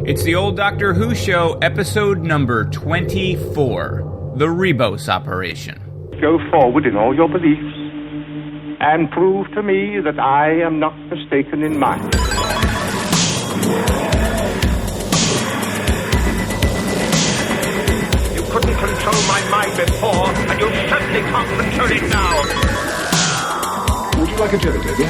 It's the old Doctor Who show, episode number 24, the RIBOS Operation. Go forward in all your beliefs and prove to me that I am not mistaken in mine. You couldn't control my mind before, and you certainly can't control it now. Would you like a jelly, baby?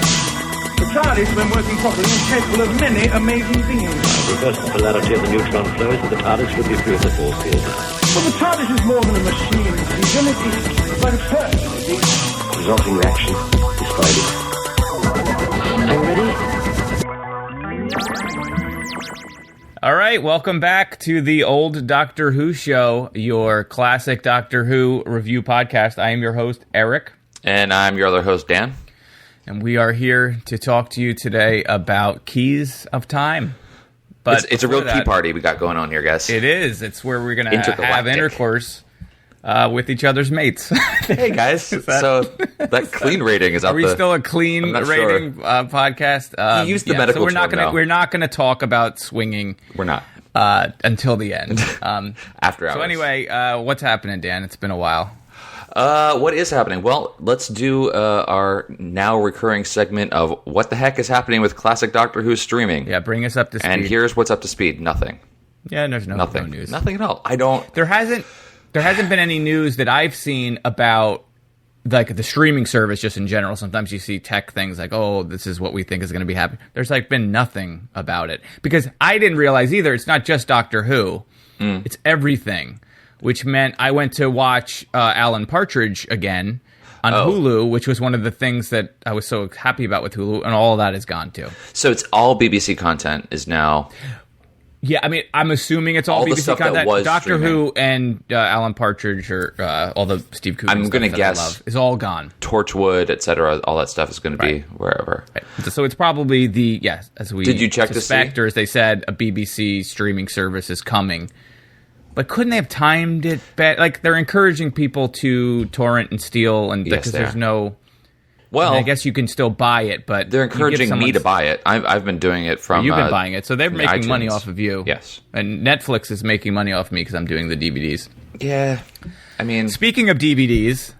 The TARDIS, when working properly, is capable of many amazing things. Reverse the polarity of the neutron flows, and the TARDIS would be free of the force field now. Well, the TARDIS is more than a machine, Stephen. It's like a person, you see. Resulting reaction described. Are you ready? All right, welcome back to the old Doctor Who show, your classic Doctor Who review podcast. I am your host, Eric. And I'm your other host, Dan. And we are here to talk to you today about Keys of Time. But it's a real key party we got going on here, guys. It is. It's where we're going to have intercourse with each other's mates. Hey, guys. So that clean rating is up. Are we still a clean rating podcast? You used the medical so we're not going to talk about swinging. We're not. Until the end. After hours. So anyway, what's happening, Dan? It's been a while. What is happening? Well, let's do our now recurring segment of what the heck is happening with classic Doctor Who streaming. Yeah, bring us up to speed. And here's what's up to speed. Nothing. Yeah, there's no Nothing. news. Nothing at all. There hasn't been any news that I've seen about like the streaming service just in general. Sometimes you see tech things like, oh, this is what we think is going to be happening. There's like been nothing about it. Because I didn't realize either, it's not just Doctor Who. It's everything. Which meant I went to watch Alan Partridge again on Hulu, which was one of the things that I was so happy about with Hulu, and all of that is gone too. So it's all BBC content is now... Yeah, I mean, I'm assuming it's all BBC stuff content. that was Doctor streaming. Who and Alan Partridge, or all the Steve Coogan I'm going to guess love, is all gone. Torchwood, etc., all that stuff is going to be wherever. Right. So it's probably as we Did you check suspect, to see? or as they said, a BBC streaming service is coming. But couldn't they have timed it better? Like, they're encouraging people to torrent and steal, and because there's no... Well, I guess you can still buy it, but... They're encouraging me to buy it. I've been doing it from... You've been buying it, so they're making iTunes. money off of you. Yes. And Netflix is making money off me because I'm doing the DVDs. Yeah. I mean... Speaking of DVDs,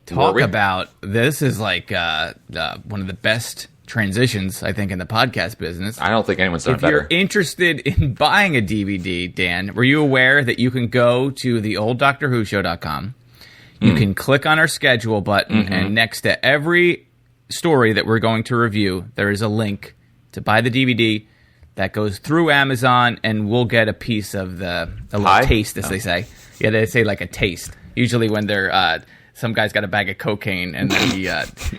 talk about... This is like one of the best transitions, I think, in the podcast business. I don't think anyone's done If better. you're interested in buying a DVD, Dan, were you aware that you can go to theolddoctorwhoshow.com? You can click on our schedule button, and next to every story that we're going to review, there is a link to buy the DVD that goes through Amazon, and we'll get a piece of a little taste, as they say. Yeah, they say like a taste. Usually when they're... some guy's got a bag of cocaine, and then he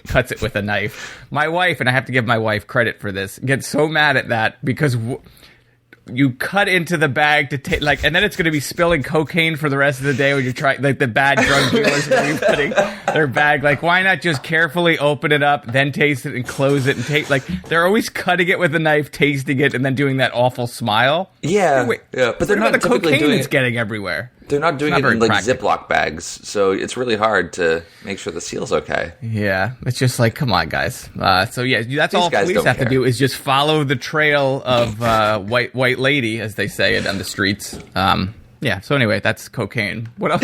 cuts it with a knife. My wife, and I have to give my wife credit for this, gets so mad at that because you cut into the bag to take, like, and then it's going to be spilling cocaine for the rest of the day when you're trying, like, the bad drug dealers will be putting their bag, like, why not just carefully open it up, then taste it and close it and take, like, they're always cutting it with a knife, tasting it, and then doing that awful smile. Yeah, but they're not the typically cocaine doing that's it. Getting everywhere. They're not doing It's it not in very like practical. Ziploc bags, so it's really hard to make sure the seal's okay. Yeah, it's just like, come on, guys. So yeah, that's all guys police don't have care. to do is just follow the trail of white lady, as they say it on the streets. Yeah. So anyway, that's cocaine. What else?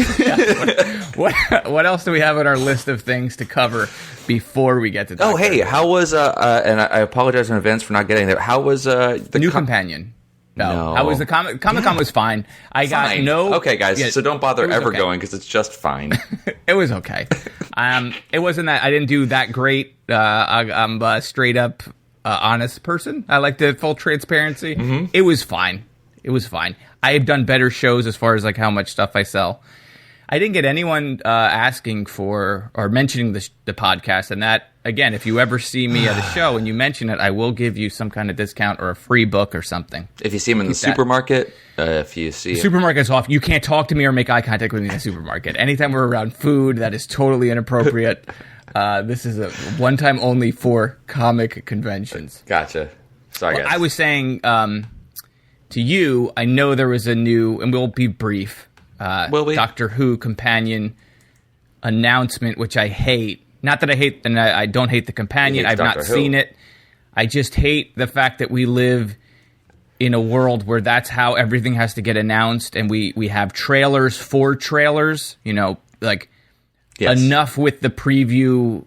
What else do we have on our list of things to cover before we get to? Oh, hey, how was and I apologize in advance for not getting there. How was the New Companion? No. How was the Comic-Con was fine. I got no... Okay, guys, yeah, so don't bother it was ever okay. going because it's just fine. It was okay. It wasn't that... I didn't do that great. I'm a straight-up honest person. I like the full transparency. It was fine. It was fine. I have done better shows as far as like how much stuff I sell. I didn't get anyone asking for or mentioning the podcast, and that, again, if you ever see me at a show and you mention it, I will give you some kind of discount or a free book or something. If you see him in the supermarket, if you see him. Supermarket's off. You can't talk to me or make eye contact with me in the supermarket. Anytime we're around food, that is totally inappropriate. This is a one-time only for comic conventions. Gotcha. Sorry, guys. I was saying to you, I know there was a new, and we'll be brief, Doctor Who companion announcement, which I hate. Not that I hate, and I don't hate the companion. I've not seen it. I just hate the fact that we live in a world where that's how everything has to get announced, and we have trailers for trailers, like enough with the preview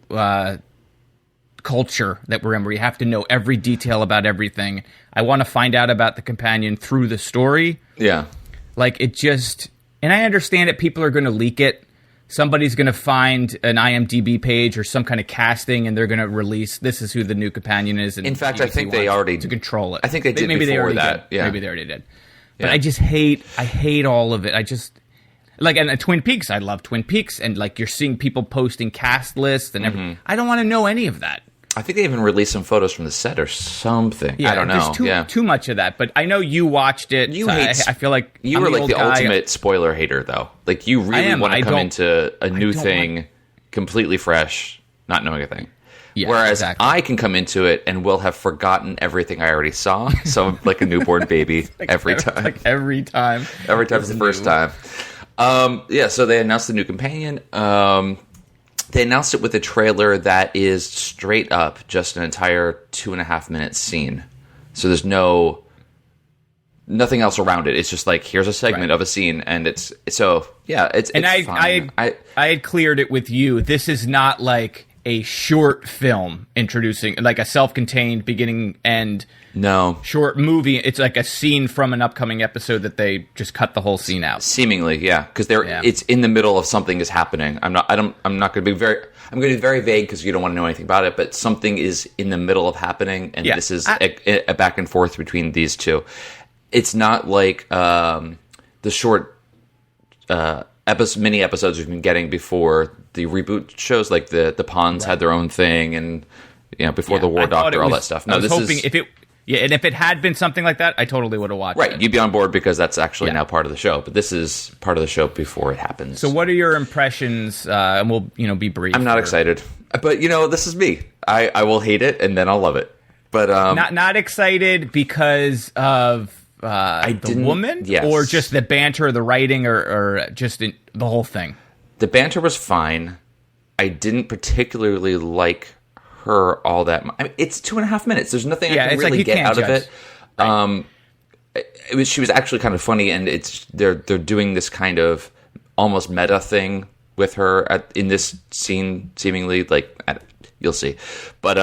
culture that we're in, where you have to know every detail about everything. I want to find out about the companion through the story. Yeah. Like, it just... And I understand that people are going to leak it. Somebody's going to find an IMDb page or some kind of casting, and they're going to release, this is who the new companion is. And in fact, I think they already... To control it. I think they did maybe before they already that. Did. Yeah. Maybe they already did. But Yeah. I hate all of it. I just... Like, and Twin Peaks, I love Twin Peaks, and, like, you're seeing people posting cast lists and everything. I don't want to know any of that. I think they even released some photos from the set or something. Yeah, I don't know. There's too much of that, but I know you watched it. I feel like you were like the ultimate spoiler hater, though. Like, you really want to come into a new thing completely fresh, not knowing a thing. Yeah, Whereas exactly. I can come into it and will have forgotten everything I already saw. So I'm like a newborn baby every time. Like every time. Every time's the first time. So they announced the new companion. They announced it with a trailer that is straight up just an entire 2.5 minute scene. So there's nothing else around it. It's just like, here's a segment of a scene, and it's fine. I had cleared it with you. This is not like a short film introducing, like a self-contained beginning end. No. Short movie. It's like a scene from an upcoming episode that they just cut the whole scene out. Seemingly, yeah, because it's in the middle of something is happening. I'm going to be very vague because you don't want to know anything about it, but something is in the middle of happening, and this is a back and forth between these two. It's not like the short mini episodes we've been getting before the reboot shows, like the Pawns had their own thing, and before the War Doctor, all that stuff. No, and if it had been something like that, I totally would have watched it. Right, you'd be on board because that's actually now part of the show. But this is part of the show before it happens. So what are your impressions? And we'll, be brief. I'm not excited. But, this is me. I will hate it, and then I'll love it. But not excited because of the woman? Yes. Or just the banter, the writing, or just the whole thing? The banter was fine. I didn't particularly like her all that much. I mean, it's 2.5 minutes. There's nothing I can really get out of it. Right. She was actually kind of funny, and they're doing this kind of almost meta thing with her in this scene, seemingly. Like, you'll see, but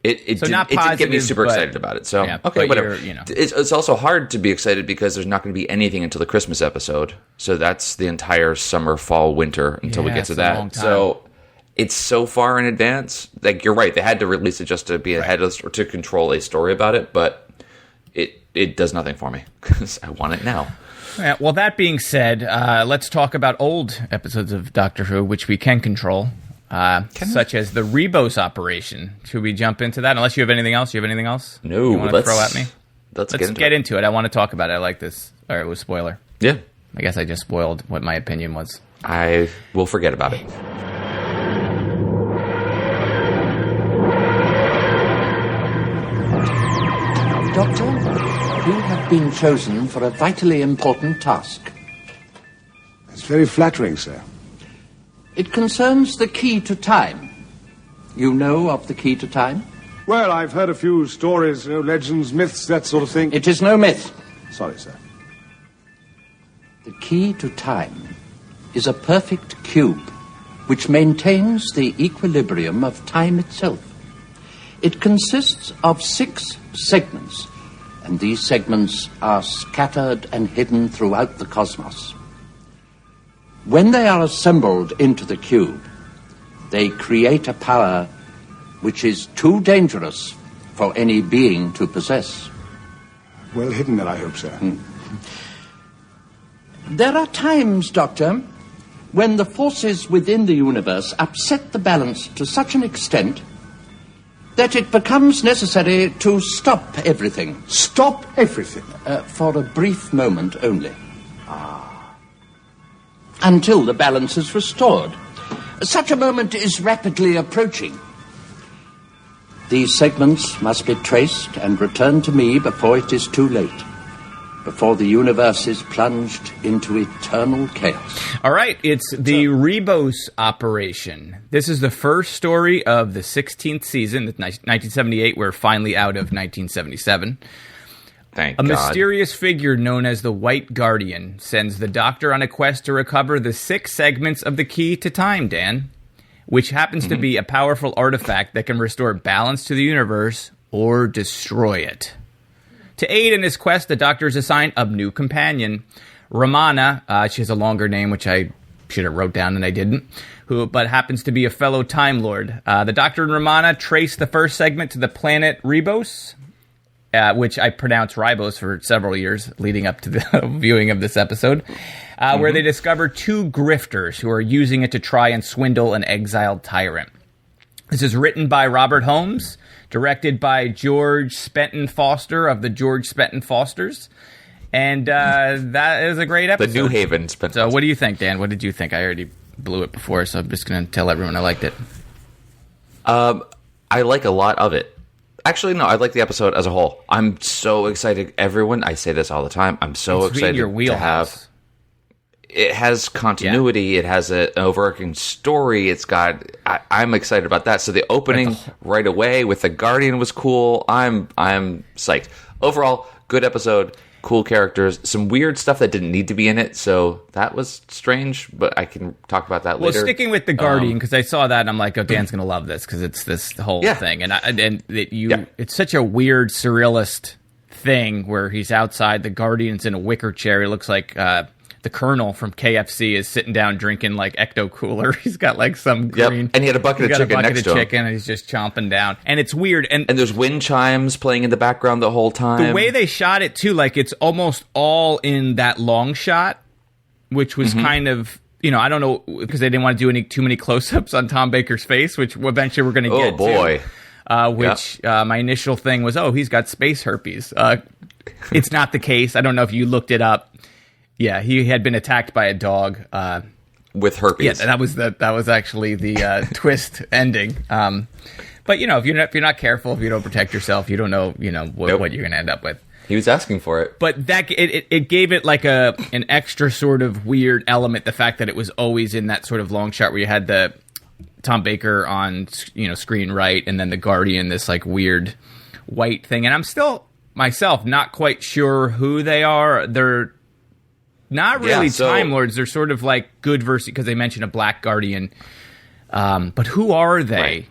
it didn't get me super excited about it. So whatever. It's also hard to be excited because there's not going to be anything until the Christmas episode. So that's the entire summer, fall, winter until we get to that. So it's so far in advance. Like, you're right. They had to release it just to be ahead of or to control a story about it, but it does nothing for me because I want it now. Yeah, well, that being said, let's talk about old episodes of Doctor Who, which we can control, such as the RIBOS operation. Should we jump into that? Unless you have anything else. You have anything else? No. You want to throw at me? Let's get into it. I want to talk about it. I like this. All right, it was spoiler. Yeah. I guess I just spoiled what my opinion was. I will forget about it. Doctor, you have been chosen for a vitally important task. It's very flattering, sir. It concerns the key to time. You know of the key to time? Well, I've heard a few stories, legends, myths, that sort of thing. It is no myth. Sorry, sir. The key to time is a perfect cube which maintains the equilibrium of time itself. It consists of 6 segments, and these segments are scattered and hidden throughout the cosmos. When they are assembled into the cube, they create a power which is too dangerous for any being to possess. Well hidden, then, I hope, sir. There are times, Doctor, when the forces within the universe upset the balance to such an extent that it becomes necessary to stop everything. Stop everything? For a brief moment only. Until the balance is restored. Such a moment is rapidly approaching. These segments must be traced and returned to me before it is too late. Before the universe is plunged into eternal chaos. All right, it's the RIBOS operation. This is the first story of the 16th season, 1978. We're finally out of 1977. Thank A God. mysterious figure known as the White Guardian sends the Doctor on a quest to recover the 6 segments of the key to time, Dan, which happens to be a powerful artifact that can restore balance to the universe or destroy it. To aid in his quest, the Doctor is assigned a new companion, Romana. She has a longer name, which I should have wrote down and I didn't, but happens to be a fellow Time Lord. The Doctor and Romana trace the first segment to the planet Ribos, which I pronounced Ribos for several years leading up to the viewing of this episode, where they discover 2 grifters who are using it to try and swindle an exiled tyrant. This is written by Robert Holmes, directed by George Spenton Foster of the George Spenton Fosters, and that is a great episode. The New Haven Spenton. So what do you think, Dan? What did you think? I already blew it before, so I'm just going to tell everyone I liked it. I like a lot of it. Actually, no, I like the episode as a whole. I'm so excited. Everyone, I say this all the time. I'm so excited to have. It has continuity. Yeah. It has an overarching story. It's got. I'm excited about that. So the opening right away with the Guardian was cool. I'm psyched. Overall, good episode. Cool characters. Some weird stuff that didn't need to be in it. So that was strange. But I can talk about that later. Well, sticking with the Guardian, because I saw that and I'm like, oh, Dan's gonna love this because it's this whole thing, it's such a weird surrealist thing where he's outside. The Guardian's in a wicker chair. He looks like. The Colonel from KFC is sitting down drinking like Ecto Cooler. He's got like some green, and he had a bucket of chicken next to him. And he's just chomping down, and it's weird. And there's wind chimes playing in the background the whole time. The way they shot it too, like it's almost all in that long shot, which was kind of I don't know because they didn't want to do too many close-ups on Tom Baker's face, which eventually we're going to get. Oh boy! My initial thing was, he's got space herpes. It's not the case. I don't know if you looked it up. Yeah, he had been attacked by a dog with herpes. Yeah, that was actually the twist ending. But if you're not careful, if you don't protect yourself, you don't know what you're going to end up with. He was asking for it, but that it gave it like an extra sort of weird element. The fact that it was always in that sort of long shot where you had the Tom Baker on screen right, and then the Guardian, this like weird white thing. And I'm still myself not quite sure who they are. They're not really Time Lords. They're sort of like good versus, because they mentioned a Black Guardian. But who are they? Right.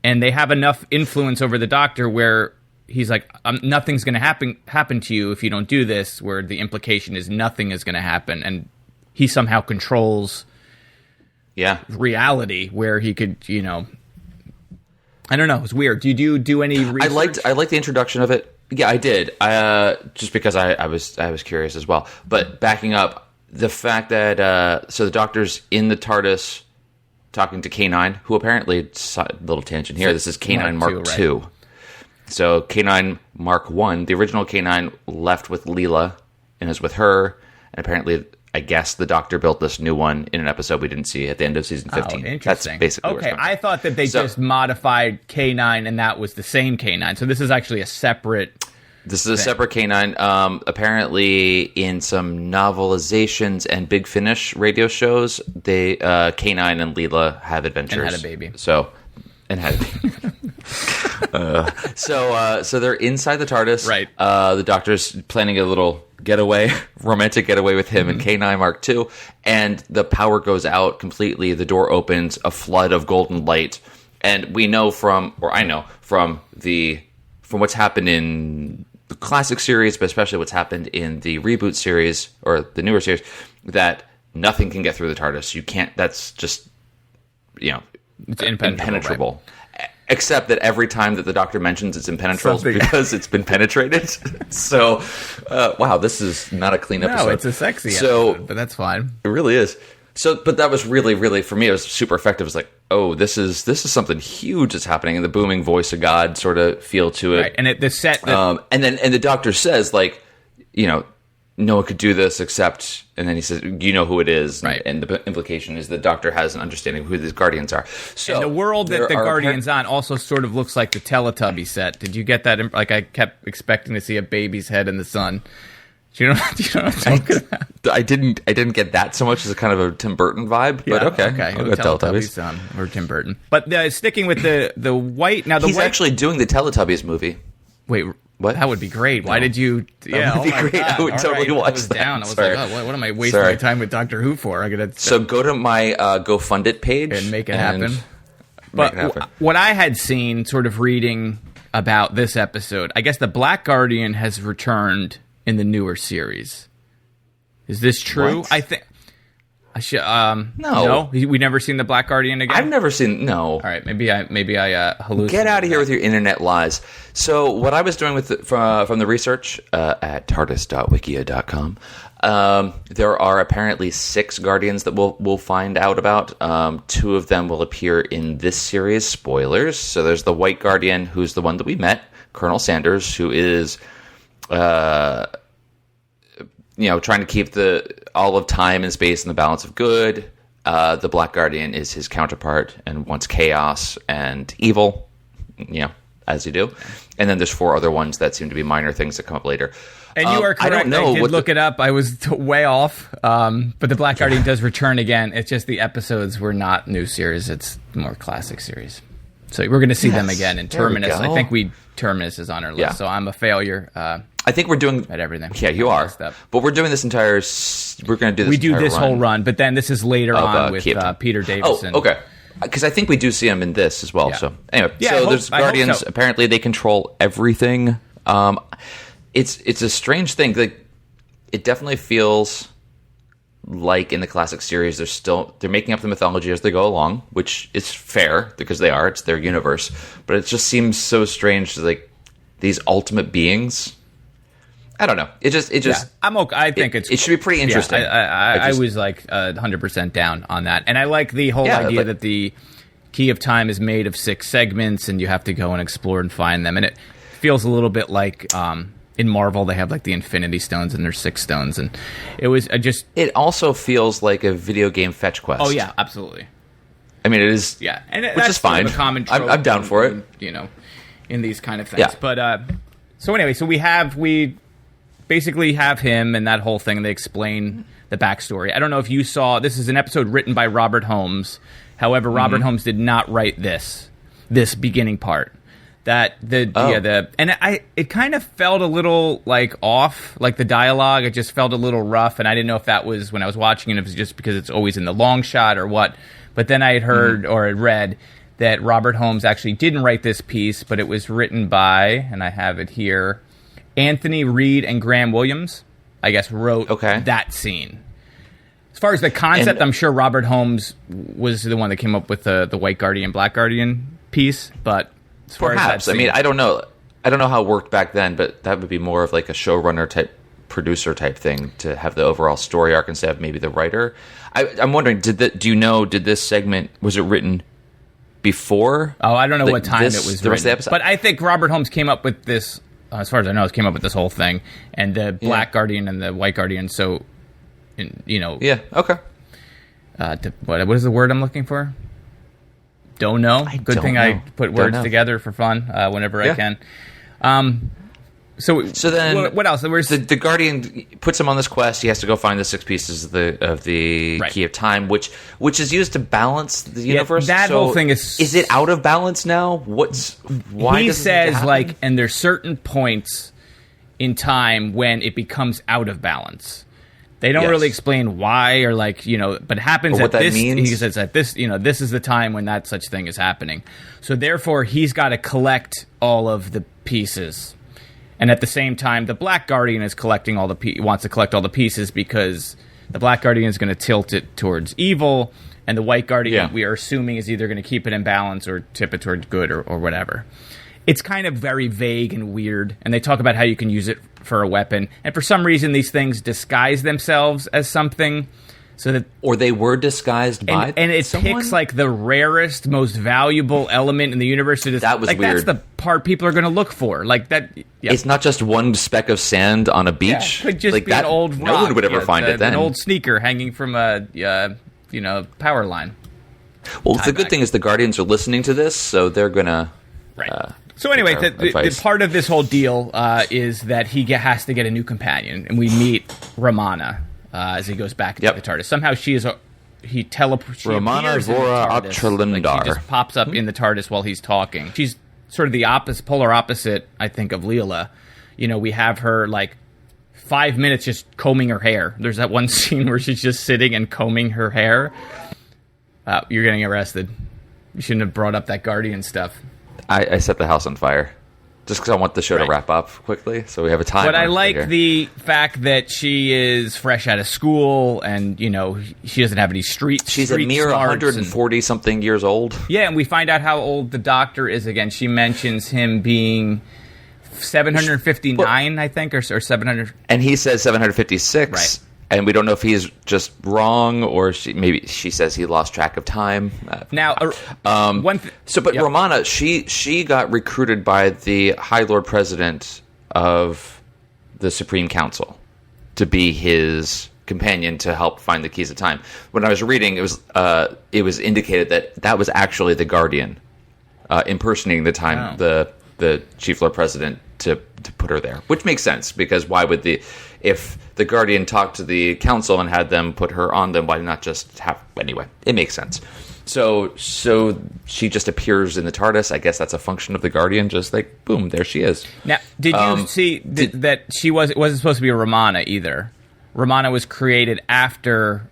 And they have enough influence over the Doctor where he's like, nothing's going to happen to you if you don't do this, where the implication is nothing is going to happen. And he somehow controls reality where he could, I don't know. It's weird. Do you do any research? I liked the introduction of it. Yeah, I did. Just because I was curious as well. But backing up, the fact that so the Doctor's in the TARDIS talking to K9, who apparently, little tangent here, this is K9 Mark II. Right? So K9 Mark I, the original K9 left with Leela and is with her, and apparently, I guess the Doctor built this new one in an episode we didn't see at the end of season 15. Oh, interesting. That's basically okay. I thought that they just modified K9 and that was the same K9. So this is actually a separate. This is a separate K9. Apparently, in some novelizations and Big Finish radio shows, they K9 and Leela have adventures and had a baby. So they're inside the TARDIS. Right. The Doctor's planning a little romantic getaway with him and K9 Mark II, and the power goes out completely. The door opens, a flood of golden light, and I know from what's happened in the classic series, but especially what's happened in the reboot series or the newer series, that nothing can get through the TARDIS. You can't. That's just it's impenetrable. Right? Except that every time that the Doctor mentions it's impenetrable because it's been penetrated. So, wow, this is not a clean episode. No, it's a sexy episode, but that's fine. It really is. So, but that was really, really, for me, it was super effective. It was like, oh, this is something huge that's happening, and the booming voice of God sort of feel to it. Right, and the set, and the Doctor says, like, no one could do this except, and then he says, you know who it is, right? And the implication is the Doctor has an understanding of who these Guardians are. So and the world that the Guardian's on also sort of looks like the Teletubby set. Did you get that? Like, I kept expecting to see a baby's head in the sun. Do you know what I'm talking about? I didn't get that so much as a kind of a Tim Burton vibe, but okay. Teletubbies or Tim Burton. But sticking with the white now, he's actually doing the Teletubbies movie. Wait, What? That would be great. Why did you? That would be great. God. I would totally watch I was that. down. I was Sorry. like, oh, what am I wasting my time with Doctor Who for? I gotta So go to my GoFundIt page and make it happen. But what I had seen, sort of reading about this episode, I guess the Black Guardian has returned in the newer series. Is this true? What? I think. No. We never seen the Black Guardian again. I've never seen. No. All right, maybe I hallucinated. Get out of here with your internet lies. So what I was doing with from the research at tardis.wikia.com, there are apparently 6 Guardians that we'll find out about. 2 of them will appear in this series. Spoilers. So there's the White Guardian, who's the one that we met, Colonel Sanders, who is trying to keep all of time and space in the balance of good. The Black Guardian is his counterpart and wants chaos and evil, as you do. And then there's 4 other ones that seem to be minor things that come up later. And you are correct. I don't know. I did look it up. I was way off. But the Black Guardian does return again. It's just the episodes were not new series. It's more classic series. So we're going to see them again in Terminus. I think Terminus is on our list. Yeah. So I'm a failure. I think we're doing at everything. Yeah, you are. But we're doing this entire. We're going to do this. We do this whole run, but then this is later on with Peter Davison. Oh, okay. Because I think we do see him in this as well. Yeah. So anyway, there's Guardians. So. Apparently, they control everything. It's a strange thing. Like, it definitely feels like in the classic series, they're making up the mythology as they go along, which is fair because they are. It's their universe, but it just seems so strange. Like these ultimate beings. I don't know. It just. I'm okay. I think it should be pretty interesting. I was like 100% down on that, and I like the whole idea that the Key of Time is made of 6 segments, and you have to go and explore and find them. And it feels a little bit like in Marvel they have like the Infinity Stones, and there's 6 stones, and it was just. It also feels like a video game fetch quest. Oh yeah, absolutely. I mean, it is. Yeah, and which is fine. Sort of a common trope I'm down for it. In these kind of things. Yeah. But so anyway, so we basically have him and that whole thing, and they explain the backstory. I don't know if you saw, this is an episode written by Robert Holmes. However, Robert Holmes did not write this beginning part. It kind of felt a little like off, like the dialogue. It just felt a little rough, and I didn't know if that was when I was watching it, if it was just because it's always in the long shot or what. But then I had heard or had read that Robert Holmes actually didn't write this piece, but it was written by, and I have it here, Anthony Reed and Graham Williams, I guess, wrote that scene. As far as the concept, I'm sure Robert Holmes was the one that came up with the White Guardian, Black Guardian piece, but as far perhaps. as that scene, I mean, I don't know. I don't know how it worked back then, but that would be more of like a showrunner type, producer type thing to have the overall story arc instead of maybe the writer. I'm wondering, did this segment, was it written before? Oh, I don't know what time it was the rest of the episode? But I think Robert Holmes came up with this. As far as I know, came up with this whole thing, and the Black Guardian and the White Guardian. So, yeah, okay. What is the word I'm looking for? Don't know. Good thing I put words together for fun whenever I can. So then, what else? The Guardian puts him on this quest. He has to go find the 6 pieces of the Key of Time, which is used to balance the universe. That whole thing is it out of balance now? Why? He says and there's certain points in time when it becomes out of balance. They don't really explain why or but it happens at this. He says at this, this is the time when that such thing is happening. So therefore, he's got to collect all of the pieces. And at the same time, the Black Guardian is collecting wants to collect all the pieces because the Black Guardian is going to tilt it towards evil, and the White Guardian, we are assuming, is either going to keep it in balance or tip it towards good or whatever. It's kind of very vague and weird, and they talk about how you can use it for a weapon. And for some reason, these things disguise themselves as something. Or they were disguised by and it picks like the rarest, most valuable element in the universe. That was weird. That's the part people are going to look for. Like that. Yeah. It's not just one speck of sand on a beach. It could just be an old rock. No one would ever find it then. An old sneaker hanging from a power line. Well, the good thing is the Guardians are listening to this, so they're going to. Right. So anyway, the part of this whole deal is that he has to get a new companion, and we meet Romana. As he goes back into the TARDIS. Somehow he teleports. Romana Vora Otralindar. She just pops up in the TARDIS while he's talking. She's sort of the polar opposite, I think, of Leela. we have her like 5 minutes just combing her hair. There's that one scene where she's just sitting and combing her hair. You're getting arrested. You shouldn't have brought up that Guardian stuff. I set the house on fire. Just because I want the show to wrap up quickly, so we have a time. But I like the fact that she is fresh out of school, and she doesn't have any street. She's a mere 140-something years old. Yeah, and we find out how old the Doctor is again. She mentions him being 759, I think, or 700. And he says 756. Right. And we don't know if he's just wrong, or maybe she says he lost track of time. Romana, she got recruited by the High Lord President of the Supreme Council to be his companion to help find the keys of time. When I was reading, it was indicated that was actually the Guardian impersonating the Chief Lord President to put her there, which makes sense, because why would if the Guardian talked to the council and had them put her on them, why not just have... Anyway, it makes sense. So she just appears in the TARDIS. I guess that's a function of the Guardian, just like, boom, there she is. Now, did you see that it wasn't supposed to be a Romana either? Romana was created after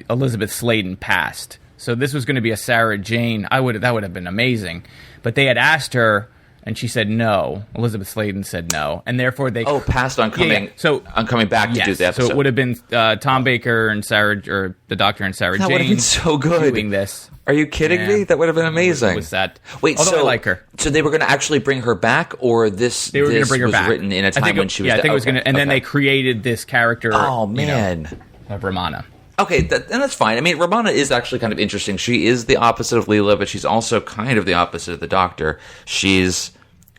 Elizabeth Sladen passed. So this was going to be a Sarah Jane. That would have been amazing. But they had asked her, and she said no. Elizabeth Sladen said no, and therefore they passed on coming. So on coming back to do the episode. So it would have been Tom Baker and Sarah, or the Doctor and Sarah Jane. That would have been so good doing this. Are you kidding me? That would have been amazing. Was that? Wait, although I like her. So they were going to actually bring her back, or they were going to bring her back. Written in a time when she was. Yeah, I think it was going to. And then they created this character. Oh man, of Romana. Okay, and that's fine. I mean, Romana is actually kind of interesting. She is the opposite of Leela, but she's also kind of the opposite of the Doctor. She's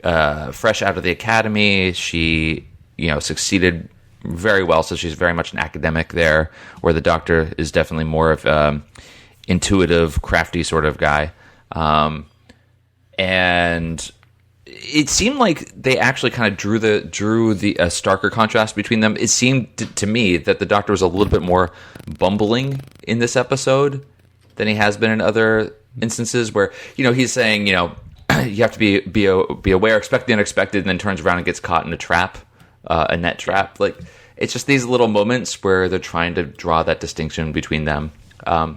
fresh out of the academy. She, succeeded very well, so she's very much an academic there, where the Doctor is definitely more of intuitive, crafty sort of guy. And it seemed like they actually kind of drew the starker contrast between them. It seemed to me that the Doctor was a little bit more bumbling in this episode than he has been in other instances, where he's saying you have to be aware, expect the unexpected, and then turns around and gets caught in a trap, a net trap. Like, it's just these little moments where they're trying to draw that distinction between them. But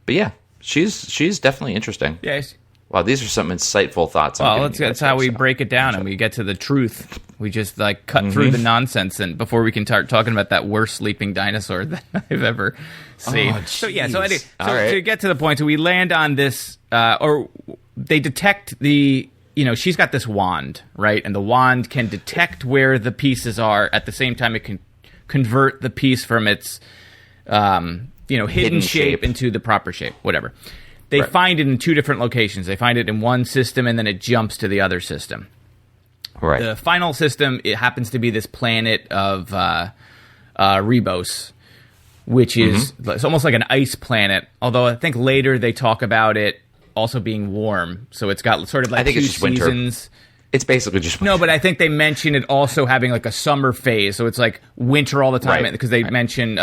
yeah, she's definitely interesting. Yes. Wow, these are some insightful thoughts. Well, that's how we break it down, and we get to the truth. We just cut through the nonsense, and before we can start talking about that worst sleeping dinosaur that I've ever seen. Oh, so to get to the point, so we land on this, or they detect she's got this wand, right? And the wand can detect where the pieces are. At the same time, it can convert the piece from its hidden shape into the proper shape, whatever. They find it in two different locations. They find it in one system, and then it jumps to the other system. Right. The final system, it happens to be this planet of RIBOS, which is it's almost like an ice planet, although I think later they talk about it also being warm. So it's got sort of like two seasons. Winter. It's basically just winter. No, but I think they mention it also having like a summer phase, so it's like winter all the time, because they mention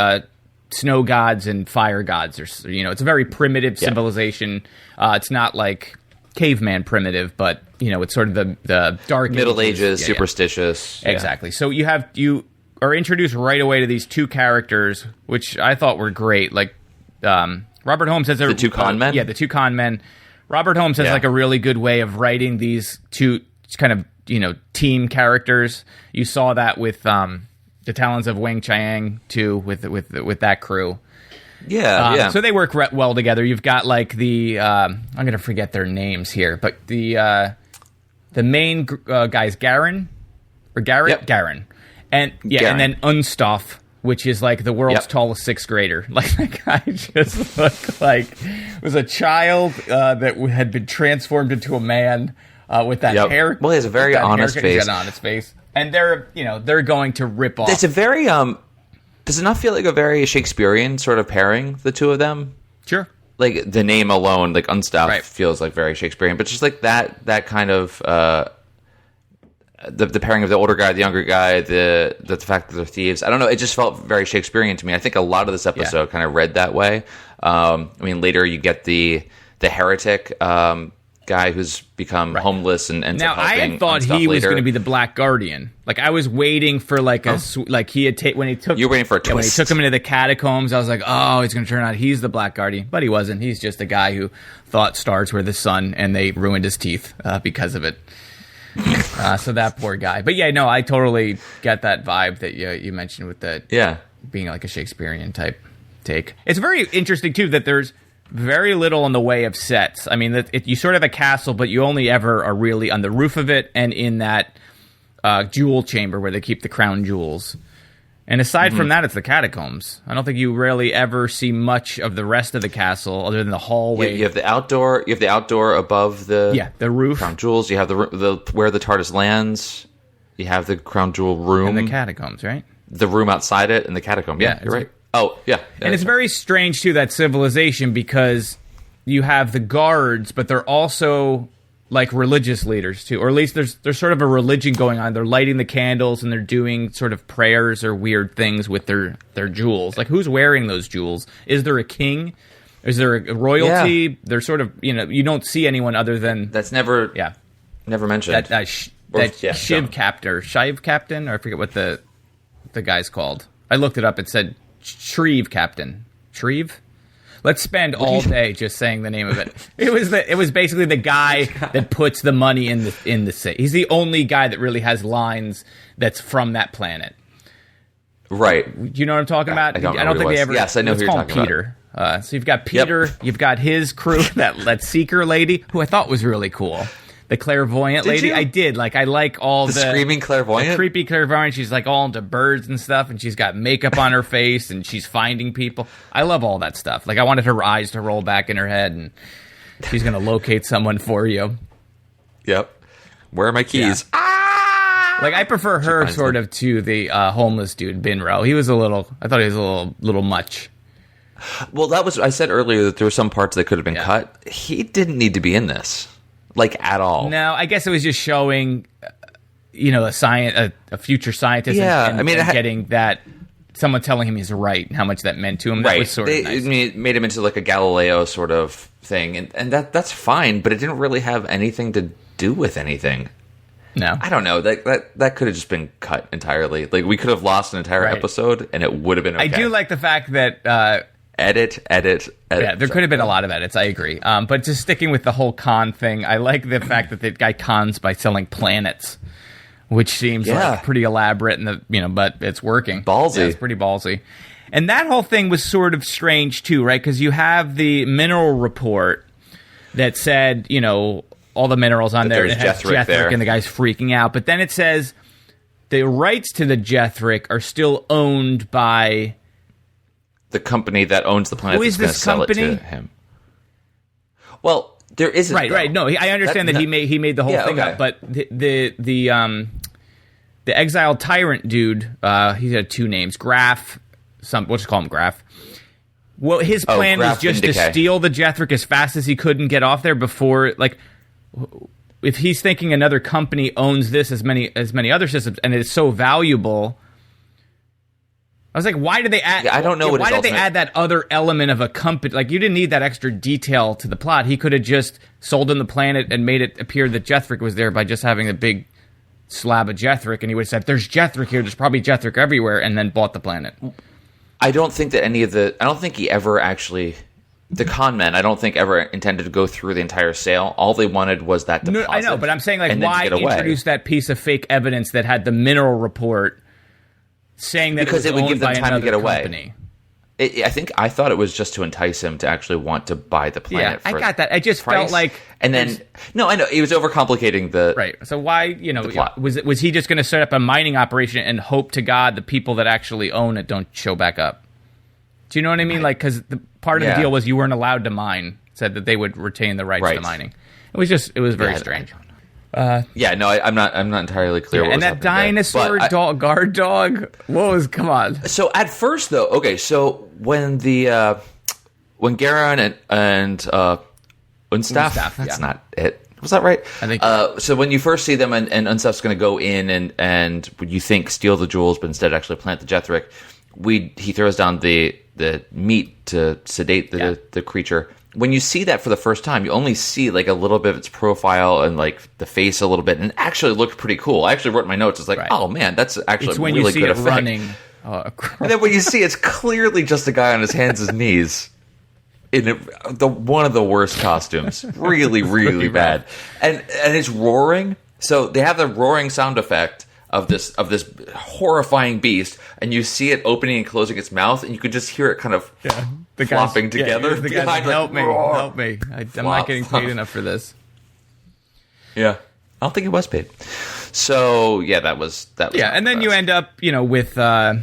snow gods and fire gods, or it's a very primitive civilization. It's not like caveman primitive, but it's sort of the dark Middle Ages, superstitious. Exactly. So you are introduced right away to these two characters, which I thought were great. Like Robert Holmes has the two con men. Yeah, the two con men. Robert Holmes has like a really good way of writing these two kind of team characters. You saw that with the Talons of Wang Chiang too, with that crew. Yeah. So they work well together. You've got like the I'm going to forget their names here, but the main guy's Garen or Garrett. Yep. Garen, and Garen. And then Unstoff, which is like the world's tallest sixth grader. Like, that guy just looked like was a child that had been transformed into a man with that hair. Well, he has a very honest face. He's got an honest face. And they're going to rip off. It's a very does it not feel like a very Shakespearean sort of pairing, the two of them? Sure. Like the name alone, like Unstoff, feels like very Shakespearean, but just like that kind of the pairing of the older guy, the younger guy, the fact that they're thieves. I don't know. It just felt very Shakespearean to me. I think a lot of this episode kind of read that way. I mean, later you get the heretic guy who's become homeless and ends up helping. Now I had thought he was going to be the Black Guardian. Like I was waiting for like he had when he took. You're waiting for a twist. When he took him into the catacombs, I was like, oh, he's going to turn out he's the Black Guardian, but he wasn't. He's just a guy who thought stars were the sun, and they ruined his teeth because of it. So that poor guy. But yeah, no, I totally get that vibe that you mentioned with the being like a Shakespearean type take. It's very interesting too that there's very little in the way of sets. I mean, you sort of have a castle, but you only ever are really on the roof of it and in that jewel chamber where they keep the crown jewels. And aside from that, it's the catacombs. I don't think you really ever see much of the rest of the castle other than the hallway. You have the outdoor. You have the outdoor above the roof, crown jewels. You have the where the TARDIS lands. You have the crown jewel room and the catacombs, right? The room outside it and the catacomb. Yeah, you're right. Oh, yeah. And it's very strange, too, that civilization, because you have the guards, but they're also, like, religious leaders, too. Or at least there's sort of a religion going on. They're lighting the candles, and they're doing sort of prayers or weird things with their jewels. Like, who's wearing those jewels? Is there a king? Is there a royalty? Yeah. They're sort of, you don't see anyone other than... That's never mentioned. That Shiv captain, or I forget what the guy's called. I looked it up. It said... Shreve Captain. Shreve? Let's spend all day just saying the name of it. It was basically the guy that puts the money in the safe. He's the only guy that really has lines that's from that planet. Right. Do you know what I'm talking about? I don't think they ever. Yes, I know who you're talking Peter. So you've got Peter. Yep. You've got his crew. That seeker lady who I thought was really cool. The clairvoyant lady. I did. Like, I like all the screaming clairvoyant? The creepy clairvoyant. She's like all into birds and stuff, and she's got makeup on her face, and she's finding people. I love all that stuff. Like, I wanted her eyes to roll back in her head, and she's going to locate someone for you. Yep. Where are my keys? Yeah. Ah! Like, I prefer her sort of to the homeless dude, Binro. I thought he was a little much. Well, I said earlier that there were some parts that could have been cut. He didn't need to be in this. Like, at all. No, I guess it was just showing, a future scientist and getting that, someone telling him he's right and how much that meant to him. That was sort of nice. It made him into like a Galileo sort of thing, and that's fine, but it didn't really have anything to do with anything. No. I don't know. That could have just been cut entirely. Like, we could have lost an entire episode, and it would have been okay. I do like the fact that... Edit. Yeah, there could have been a lot of edits. I agree. But just sticking with the whole con thing, I like the fact that the guy cons by selling planets, which seems like pretty elaborate, but it's working. Ballsy. Yeah, it's pretty ballsy. And that whole thing was sort of strange too, right? Because you have the mineral report that said, all the minerals on there. It has Jethric, and the guy's freaking out. But then it says the rights to the Jethric are still owned by the company that owns the planet. Who is this company? Sell it to him. Well, there isn't. Right. No, I understand that he made the whole thing up, but the exiled tyrant dude, he had two names, Graf. We'll just call him Graf. Well, his plan was just to steal the Jethric as fast as he could and get off there before, like, if he's thinking another company owns this as many other systems and it's so valuable. I was like, why did they add? Yeah, I don't know. Why did they add that other element of a company? Like, you didn't need that extra detail to the plot. He could have just sold him the planet and made it appear that Jethric was there by just having a big slab of Jethric, and he would have said, "There's Jethric here. There's probably Jethric everywhere," and then bought the planet. I don't think that I don't think he ever actually. The con men, I don't think ever intended to go through the entire sale. All they wanted was that deposit. No, I know, but I'm saying, like, why introduce that piece of fake evidence that had the mineral report saying that because it would give them time to get away? I thought it was just to entice him to actually want to buy the planet. Yeah, I got that. I just felt like, and then no, I know he was overcomplicating the right. So why, was he just going to set up a mining operation and hope to God the people that actually own it don't show back up? Do you know what I mean? Like, because the part of the deal was you weren't allowed to mine. Said that they would retain the rights to mining. It was very strange. I'm not entirely clear. What and was that dinosaur guard dog. Come on. So at first, though, okay. So when when Garon and Unstaff, that's not it. Was that right? I think. So when you first see them and Unstaff's going to go in and you think steal the jewels, but instead actually plant the Jethric, he throws down the meat to sedate the creature. when you see that for the first time, you only see like a little bit of its profile and like the face a little bit, and it actually looked pretty cool. I actually wrote in my notes, it's like, oh man, that's actually it's when really you see good it effect. running. And then when you see it's clearly just a guy on his hands and knees in one of the worst costumes, really, really bad, and it's roaring. So they have the roaring sound effect of this horrifying beast, and you see it opening and closing its mouth, and you could just hear it kind of flopping together. The guy's like, help me! I'm not getting paid enough for this. Yeah, I don't think it was paid. So yeah, that was yeah, and then you end up, with. I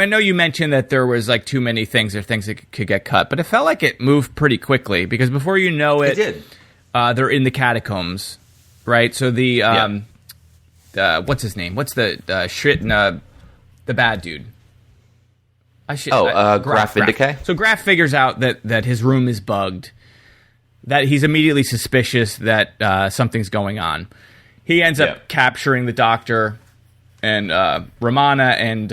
know you mentioned that there was like too many things or things that could get cut, but it felt like it moved pretty quickly because before you know it, they're in the catacombs, right? So the what's his name? What's the bad dude? Graf Vindicay. So Graf figures out that his room is bugged, that he's immediately suspicious that something's going on. He ends up capturing the doctor and Romana and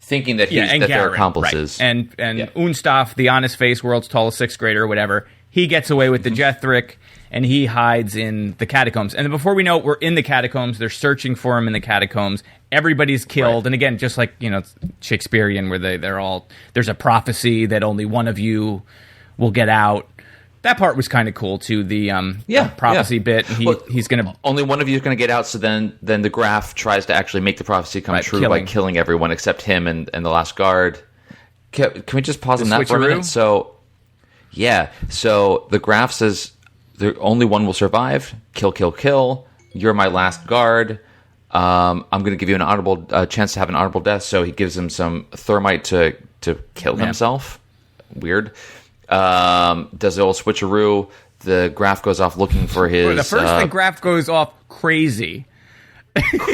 thinking that they're accomplices. Right. And Unstaff, the honest face, world's tallest sixth grader or whatever, he gets away with the Jethric, and he hides in the catacombs. And then before we know it, we're in the catacombs. They're searching for him in the catacombs. Everybody's killed. Right. And again, just like, Shakespearean, where they're all, there's a prophecy that only one of you will get out. That part was kind of cool too. The prophecy bit. He's going to only one of you is going to get out. So then the Graf tries to actually make the prophecy come true by killing everyone except him and the last guard. Can we just pause on that for a minute? So the Graf says the only one will survive. Kill. You're my last guard. I'm going to give you an honorable chance to have an honorable death. So he gives him some thermite to kill himself. Weird. Does the old switcheroo. The Graf goes off looking for his... The first thing Graf goes off crazy.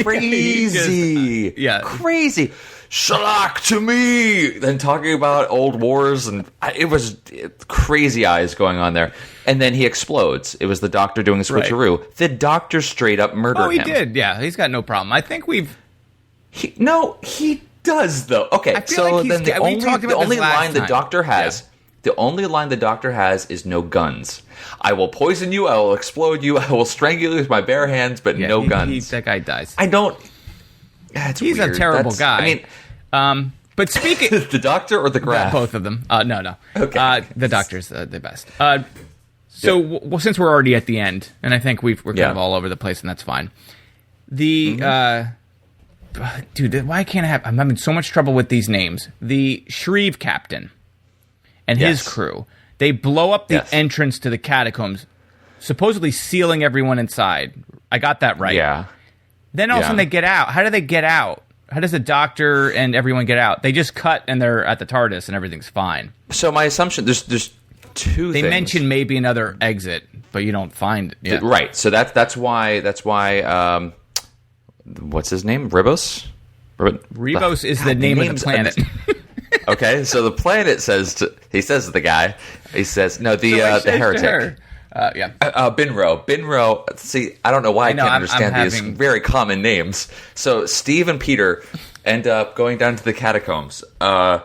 Crazy. Crazy. Shalak to me! Then talking about old wars, and it was crazy eyes going on there. And then he explodes. It was the doctor doing a switcheroo. Right. The doctor straight up murdered him. Oh, he did. Yeah, he's got no problem. I think he does, though. Okay, so like then the only line the doctor has... Yeah. The only line the doctor has is no guns. I will poison you. I will explode you. I will strangle you with my bare hands, but no guns. That guy dies. I don't... He's weird. A terrible guy. I mean... but speaking... the doctor or the Graf? Both of them. No. Okay. The doctor's the best. Since we're already at the end, and I think we're kind of all over the place, and that's fine. The... dude, why can't I have... I'm having so much trouble with these names. The Shreve captain... and his crew, they blow up the entrance to the catacombs, supposedly sealing everyone inside. I got that right. Yeah. Then all of a sudden they get out. How do they get out? How does the doctor and everyone get out? They just cut and they're at the TARDIS and everything's fine. So my assumption, there's two things. They mention maybe another exit, but you don't find it. Right. So that's why what's his name? Ribos? Ribos is the name of the planet. Okay, so the planet he says to the guy, he says, no, the heretic. Binro. See, I don't know why I can't understand these very common names. So Steve and Peter end up going down to the catacombs. And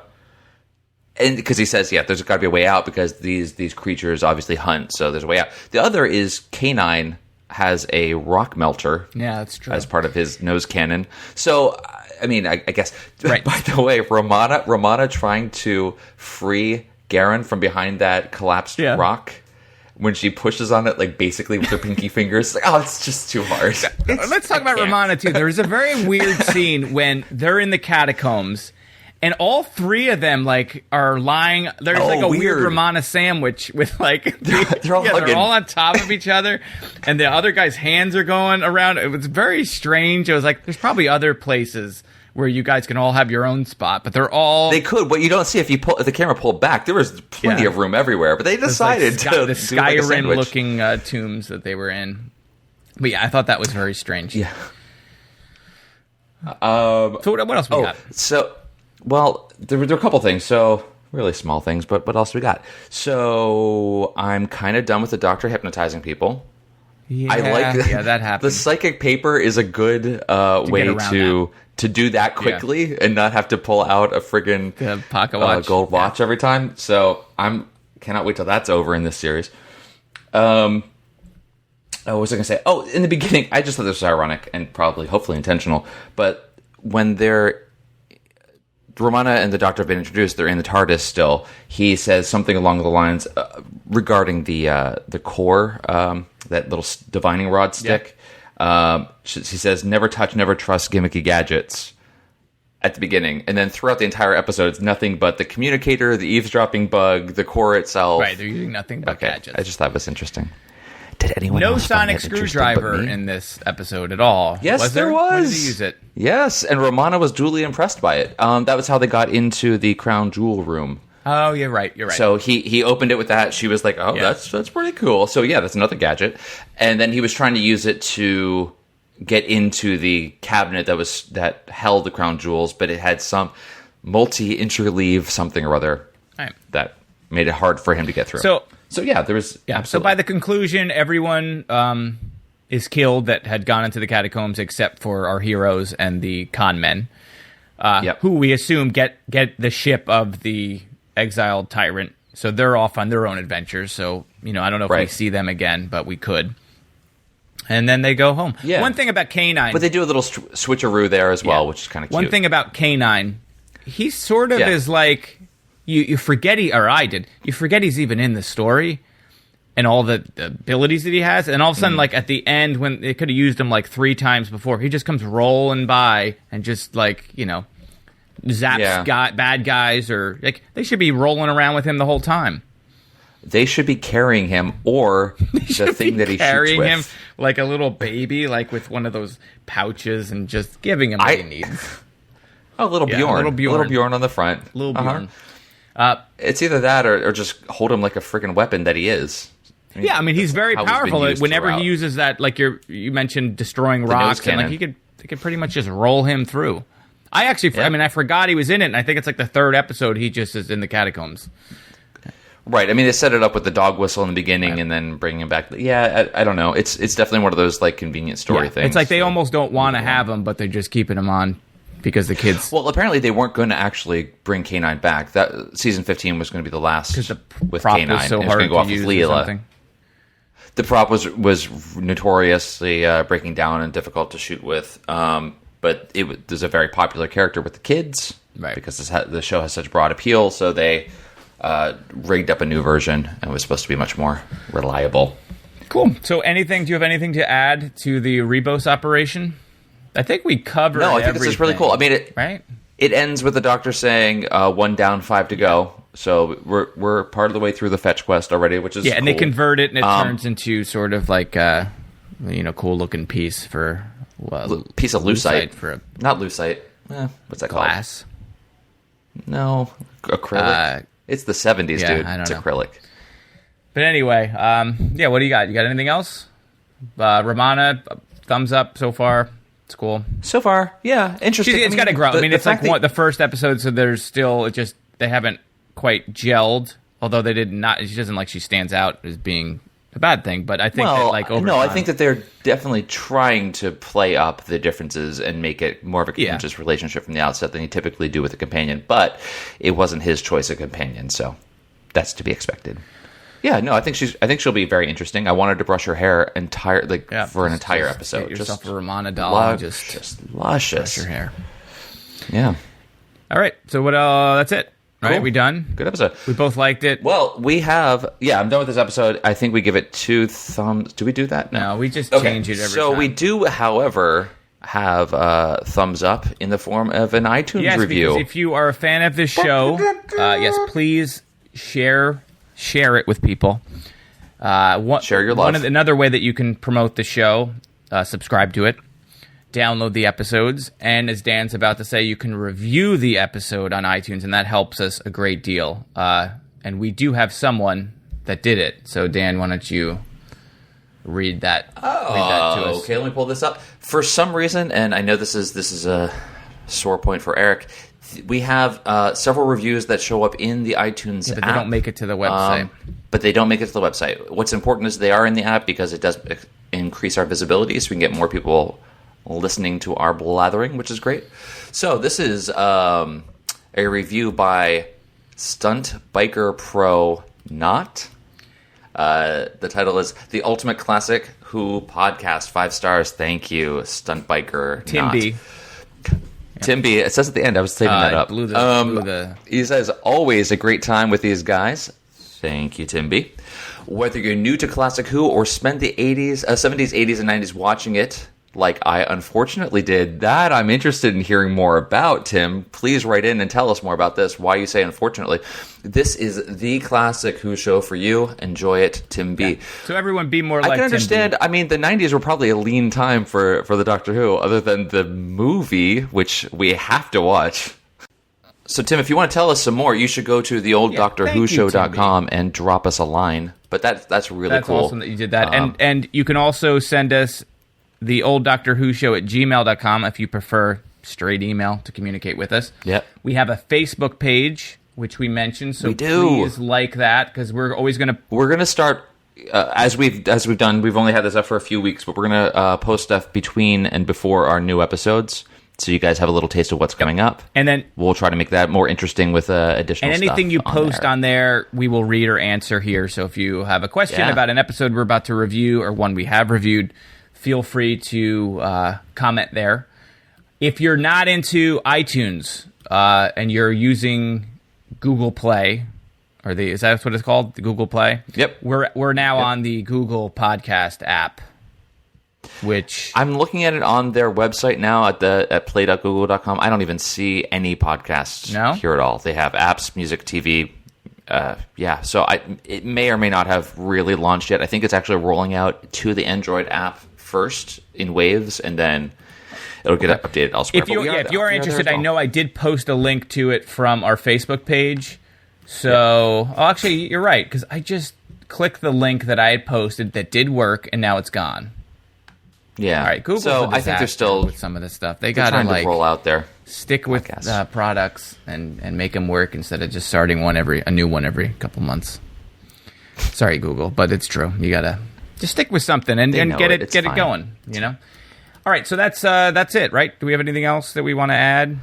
because he says, there's got to be a way out because these creatures obviously hunt, so there's a way out. The other is K9 has a rock melter. Yeah, that's true. As part of his nose cannon. So... I mean, I guess. Right. By the way, Romana trying to free Garen from behind that collapsed rock when she pushes on it, like basically with her pinky fingers. Like, it's just too hard. Let's talk about Romana too. There's a very weird scene when they're in the catacombs, and all three of them are lying. There's a weird Romana sandwich with they're all on top of each other, and the other guy's hands are going around. It was very strange. It was like there's probably other places where you guys can all have your own spot, but they could. What you don't see if the camera pulled back, there was plenty of room everywhere. But they decided to the Skyrim looking tombs that they were in. But I thought that was very strange. Yeah. So what else we got? Well, there were a couple things. So, really small things, but what else we got? So, I'm kind of done with the doctor hypnotizing people. Yeah, I like that. Yeah, that happens. The psychic paper is a good way to do that quickly and not have to pull out a friggin' pocket watch. Gold watch every time. So cannot wait till that's over in this series. What was I going to say? Oh, in the beginning, I just thought this was ironic and probably, hopefully intentional. But when Romana and the Doctor have been introduced, they're in the TARDIS still. He says something along the lines regarding the core, that little divining rod stick. Yeah. He says, "Never touch, never trust gimmicky gadgets." At the beginning, and then throughout the entire episode, it's nothing but the communicator, the eavesdropping bug, the core itself. Right, they're using nothing but gadgets. I just thought it was interesting. Did anyone no else sonic screwdriver in this episode at all? Yes, there was. When did he use it? Yes, and Romana was duly impressed by it. That was how they got into the crown jewel room. Oh, you're right. So he opened it with that. She was like, "Oh, yeah. that's pretty cool." So yeah, that's another gadget. And then he was trying to use it to get into the cabinet that held the crown jewels, but it had some multi-interleave something or other that made it hard for him to get through. So yeah, there was. Yeah. So by the conclusion, everyone is killed that had gone into the catacombs, except for our heroes and the con men, who we assume get the ship of the exiled tyrant. So they're off on their own adventures. So I don't know if we see them again, but we could. And then they go home. Yeah. One thing about K9... But they do a little switcheroo there as well, which is kind of cute. One thing about K9, he sort of is like... You forget I did. You forget he's even in the story and all the abilities that he has. And all of a sudden, like, at the end, when they could have used him, like, 3 times before, he just comes rolling by and just, like, zaps bad guys. Or, like, they should be rolling around with him the whole time. They should be carrying him, or the thing that he shoots with. Him like a little baby, like with one of those pouches, and just giving him what he needs. Oh, little Bjorn. Little Bjorn on the front. Little Bjorn. It's either that or just hold him like a freaking weapon that he is. I mean, he's very powerful. Whenever he uses that, like you mentioned, destroying rocks, and like they could pretty much just roll him through. I forgot he was in it, and I think it's like the 3rd episode he just is in the catacombs. Right. I mean, they set it up with the dog whistle in the beginning and then bring him back. Yeah, I don't know. It's definitely one of those like convenient story things. It's like they almost don't want to have him, but they're just keeping him on because the kids... Well, apparently they weren't going to actually bring K9 back. That season 15 was going to be the last with prop K9. Was so hard to go off use with Leela. The prop was notoriously breaking down and difficult to shoot with. But there's a very popular character with the kids because the show has such broad appeal, so they... rigged up a new version and was supposed to be much more reliable. Cool. So do you have anything to add to the Rebos operation? I think we covered No, I think this is really cool. I mean, it ends with the Doctor saying 1 down, 5 to go. So we're part of the way through the fetch quest already, which is cool. And they convert it and it turns into sort of like a cool looking piece for piece of lucite. Not lucite. What's that called? Glass. No, acrylic. It's the 70s, dude. It's acrylic. But anyway, what do you got? You got anything else? Romana, thumbs up so far. It's cool. So far, yeah. Interesting. It's got to grow. It's like the first episode, so there's still, they haven't quite gelled, although they did not, she doesn't like she stands out as being a bad thing, but I think that like over time, I think that they're definitely trying to play up the differences and make it more of a contentious relationship from the outset than you typically do with a companion, but it wasn't his choice of companion, so that's to be expected. Yeah, no, I think she'll be very interesting. I wanted to brush her hair for an entire episode. Get yourself a Romana doll, just luscious. Brush her hair. Yeah. All right, so what? That's it. All right, we done? Good episode. We both liked it. Well, we have... Yeah, I'm done with this episode. I think we give it 2 thumbs. Do we do that? No, we just change it every time. So we do, however, have thumbs up in the form of an iTunes review. Yes, because if you are a fan of this show, please share it with people. Share your love. Another way that you can promote the show, subscribe to it. Download the episodes, and as Dan's about to say, you can review the episode on iTunes, and that helps us a great deal. And we do have someone that did it. So, Dan, why don't you read that to us? Okay, let me pull this up. For some reason, and I know this is a sore point for Eric, we have several reviews that show up in the iTunes app. They don't make it to the website. But they don't make it to the website. What's important is they are in the app because it does increase our visibility so we can get more people listening to our blathering, which is great. So this is a review by Stunt Biker Pro Not. The title is The Ultimate Classic Who Podcast, 5 stars. Thank you, Stunt Biker Tim Not. B. Tim B. It says at the end. I was saving that up. Blew the... He says, always a great time with these guys. Thank you, Tim B. Whether you're new to Classic Who or spent the 70s, 80s, and 90s watching it, like I unfortunately did, that I'm interested in hearing more about, Tim. Please write in and tell us more about this, why you say unfortunately. This is the Classic Who show for you. Enjoy it, Tim B. Yeah. So everyone be more like I can understand. Tim B. I mean, the 90s were probably a lean time for the Doctor Who, other than the movie, which we have to watch. So, Tim, if you want to tell us some more, you should go to theolddoctorwhoshow.com and drop us a line. But that's really that's cool. That's awesome that you did that. And you can also send us the old Doctor Who show at gmail.com if you prefer straight email to communicate with us. Yep. We have a Facebook page, which we mentioned, so we do. Please like that, because we're always going to... We're going to start, as we've done, we've only had this up for a few weeks, but we're going to post stuff between and before our new episodes, so you guys have a little taste of what's coming up. And then we'll try to make that more interesting with additional stuff. And anything you post on there, we will read or answer here. So if you have a question about an episode we're about to review or one we have reviewed, feel free to comment there. If you're not into iTunes and you're using Google Play, is that what it's called? The Google Play? Yep. We're now on the Google Podcast app, which I'm looking at it on their website now at play.google.com. I don't even see any podcasts here at all. They have apps, music, TV. So it may or may not have really launched yet. I think it's actually rolling out to the Android app first in waves, and then it'll get updated elsewhere. If you are interested, I know I did post a link to it from our Facebook page. So, actually, you're right, because I just clicked the link that I had posted that did work, and now it's gone. Yeah. All right, Google's so a disaster I think they're still with some of this stuff. They got to roll out there. Stick with products and make them work instead of just starting a new one every couple months. Sorry, Google, but it's true. You gotta just stick with something and get it going. You know. All right, so that's it, right? Do we have anything else that we want to add?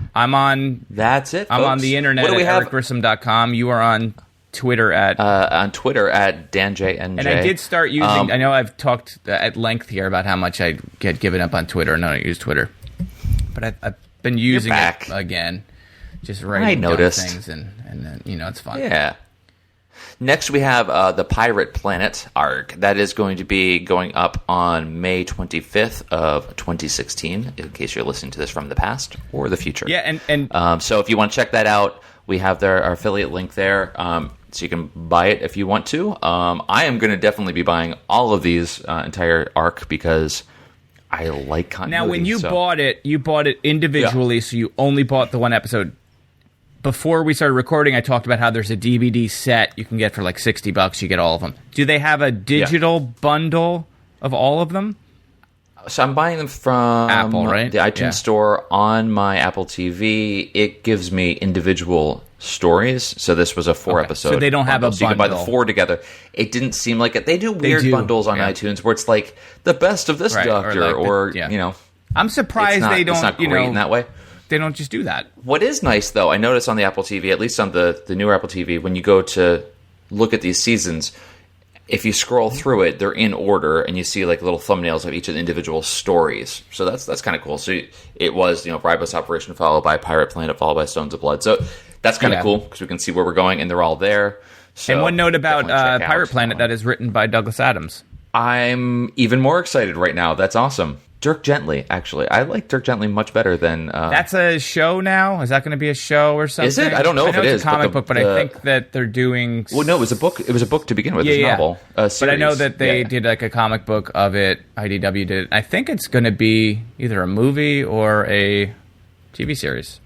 That's it. I'm folks. on the internet at ericgrissom.com. You are on Twitter at DanJNJ. And I did start using. I know I've talked at length here about how much I get given up on Twitter and I don't use Twitter, but I've been using it again, just writing down things and it's fun. Yeah. Next, we have the Pirate Planet arc. That is going to be going up on May 25th of 2016, in case you're listening to this from the past or the future. Yeah, and so if you want to check that out, we have our affiliate link there, so you can buy it if you want to. I am going to definitely be buying all of these entire arc because I like continuity. Now, when you bought it individually, so you only bought the one episode. Before we started recording, I talked about how there's a DVD set you can get for like $60. You get all of them. Do they have a digital bundle of all of them? So I'm buying them from Apple, right? The iTunes store on my Apple TV. It gives me individual stories. So this was a 4-episode. So they don't have a bundle. So you can buy the 4 together. It didn't seem like it. They do weird bundles on iTunes where it's like the best of this Doctor, or I'm surprised they don't. It's not great in that way. They don't just do that. What is nice, though, I noticed on the Apple TV, at least on the newer Apple TV, when you go to look at these seasons, if you scroll through it, they're in order, and you see like little thumbnails of each of the individual stories. So that's kind of cool. So it was, Ribos Operation followed by Pirate Planet followed by Stones of Blood. So that's kind of cool because we can see where we're going, and they're all there. So and one note about Pirate Planet, that is written by Douglas Adams. I'm even more excited right now. That's awesome. Dirk Gently, actually. I like Dirk Gently much better than... That's a show now? Is that going to be a show or something? Is it? I don't know if it is. It's a comic book, but I think that they're doing... Well, no, it was a book. It was a book to begin with. It was a novel. Series. But I know that they did like a comic book of it. IDW did it. I think it's going to be either a movie or a TV series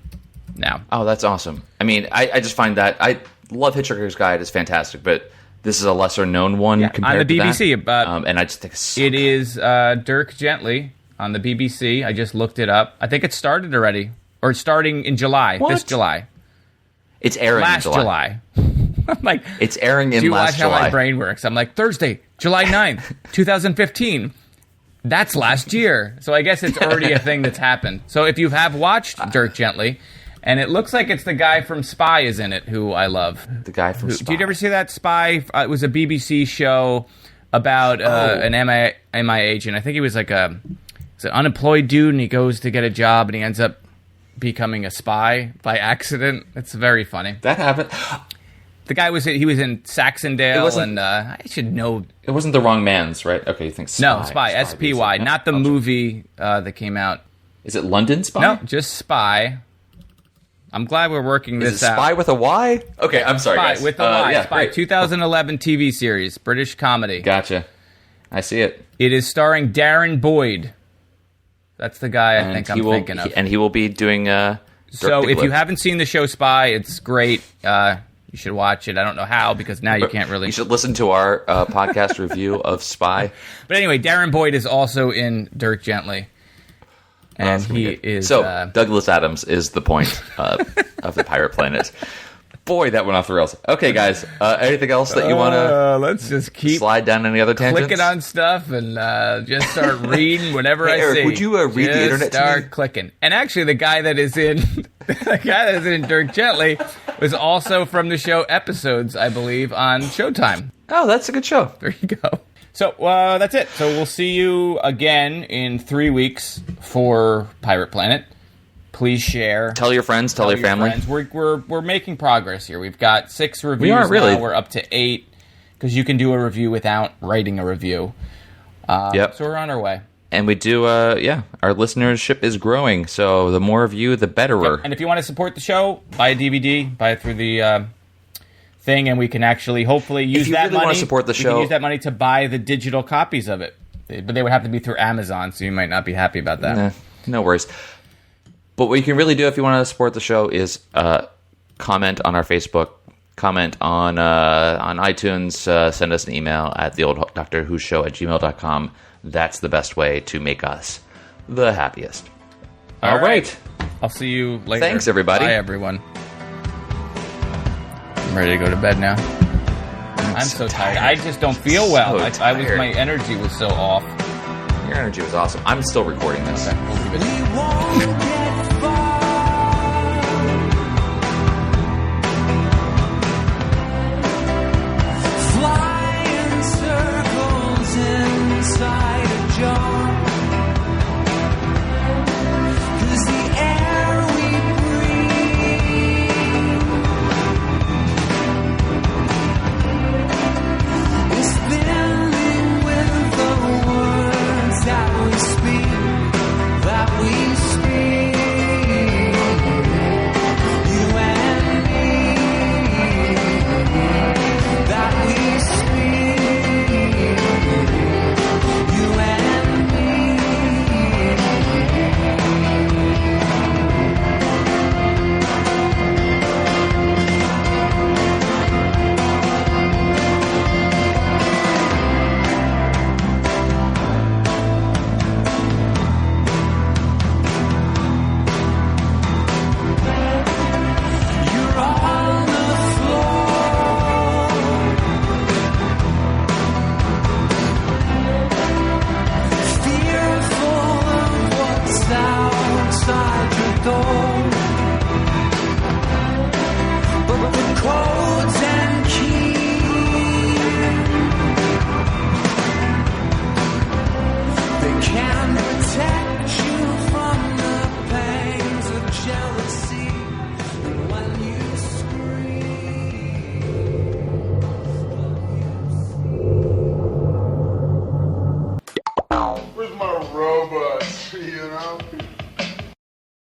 now. Oh, that's awesome. I mean, I just find that... I love Hitchhiker's Guide. It's fantastic, but... This is a lesser-known one compared to that. On the BBC, and I just think it's it is Dirk Gently on the BBC. I just looked it up. I think it started already, or it's starting in July. What? This July. It's airing last in July. I'm like, it's airing in last July. Do you watch how my brain works? I'm like, Thursday, July 9th, 2015. That's last year. So I guess it's already a thing that's happened. So if you have watched Dirk Gently, and it looks like it's the guy from Spy is in it, who I love. The guy from Spy. Did you ever see that Spy? It was a BBC show about an MI agent. I think he was like an unemployed dude, and he goes to get a job, and he ends up becoming a spy by accident. It's very funny. That happened. The guy was in Saxondale, and I should know. It wasn't The Wrong Man's, right? Okay, you think Spy. No, Spy, S-P-Y, not the movie that came out. Is it London Spy? No, just Spy. I'm glad we're working this out. Spy with a Y? Okay, I'm sorry, Spy guys. with a Y. Yeah, Spy, great. 2011 TV series, British comedy. Gotcha. I see it. It is starring Darren Boyd. That's the guy I think I'm thinking of. And he will be doing So if you haven't seen the show Spy, it's great. You should watch it. I don't know how, because now you can't really... You should listen to our podcast review of Spy. But anyway, Darren Boyd is also in Dirk Gently. And he is... So, Douglas Adams is the point of the Pirate Planet. Boy, that went off the rails. Okay, guys. Anything else that you want to... let's just keep... Slide down any other tangents? Clicking on stuff and just start reading whenever I Eric, see. would you read the internet to me? Start clicking. And actually, the guy that is in... Dirk Gently was also from the show Episodes, I believe, on Showtime. Oh, that's a good show. There you go. So that's it. So we'll see you again in 3 weeks for Pirate Planet. Please share. Tell your friends. Tell your family. Friends. We're making progress here. We've got 6 reviews now. We're up to 8 because you can do a review without writing a review. Yep. So we're on our way. And we do, our listenership is growing. So the more of you, the betterer. Yep. And if you want to support the show, buy a DVD, buy it through the thing, and we can actually hopefully use that money. Want to support the show, we can use that money to buy the digital copies of it. But they would have to be through Amazon, so you might not be happy about that. No worries. But what you can really do if you want to support the show is comment on our Facebook, comment on iTunes, send us an email at theolddoctorwhoshow@gmail.com. That's the best way to make us the happiest. All right. I'll see you later. Thanks, everybody. Bye, everyone. I'm ready to go to bed now. I'm so tired. I just don't feel well. My energy was so off. Your energy was awesome. I'm still recording this. Okay, we'll keep it. Can protect you from the pangs of jealousy.